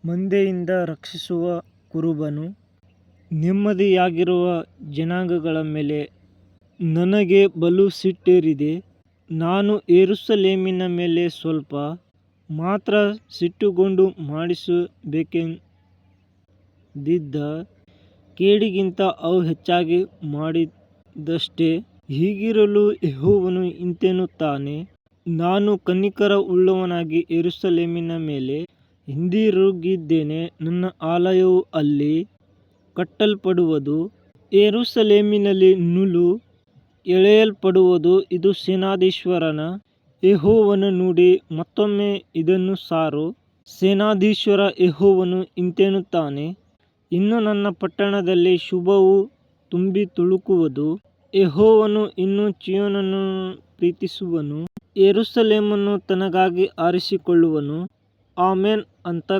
ಮಂದೆಯಿಂದ ರಕ್ಷಿಸುವ ಕುರುಬನು. ನೆಮ್ಮದಿಯಾಗಿರುವ ಜನಾಂಗಗಳ ಮೇಲೆ ನನಗೆ ಬಲು ಸಿಟ್ಟೇರಿದೆ. ನಾನು ಯೆರೂಸಲೇಮಿನ ಮೇಲೆ ಸ್ವಲ್ಪ ಮಾತ್ರ ಸಿಟ್ಟುಗೊಂಡು ಮಾಡಿಸಬೇಕೆಂದಿದ್ದ ಕೇಡಿಗಿಂತ ಅವು ಹೆಚ್ಚಾಗಿ ಮಾಡಿದಷ್ಟೆ. ಹೀಗಿರಲು ಯೆಹೋವನು ಇಂತೆನ್ನುತ್ತಾನೆ, ನಾನು ಕನಿಕರ ಉಳ್ಳವನಾಗಿ ಯೆರೂಸಲೇಮಿನ ಮೇಲೆ ಹಿಂದಿರುಗಿದ್ದೇನೆ. ನನ್ನ ಆಲಯವು ಅಲ್ಲಿ ಕಟ್ಟಲ್ಪಡುವುದು, ಯೆರೂಸಲೇಮಿನಲ್ಲಿ ನೂಲು ಎಳೆಯಲ್ಪಡುವುದು. ಇದು ಸೇನಾಧೀಶ್ವರನ ಯೆಹೋವನ ನುಡಿ. ಮತ್ತೊಮ್ಮೆ ಇದನ್ನು ಸಾರು. ಸೇನಾಧೀಶ್ವರ ಯೆಹೋವನು ಇಂತೆನ್ನುತ್ತಾನೆ, ಇನ್ನು ನನ್ನ ಪಟ್ಟಣದಲ್ಲಿ ಶುಭವು ತುಂಬಿ ತುಳುಕುವುದು. ಯೆಹೋವನು ಇನ್ನು ಚೀಯೋನನ್ನು ಪ್ರೀತಿಸುವನು, ಯೆರೂಸಲೇಮನ್ನು ತನಗಾಗಿ ಆರಿಸಿಕೊಳ್ಳುವನು. ಆಮೆನ್ ಅಂತ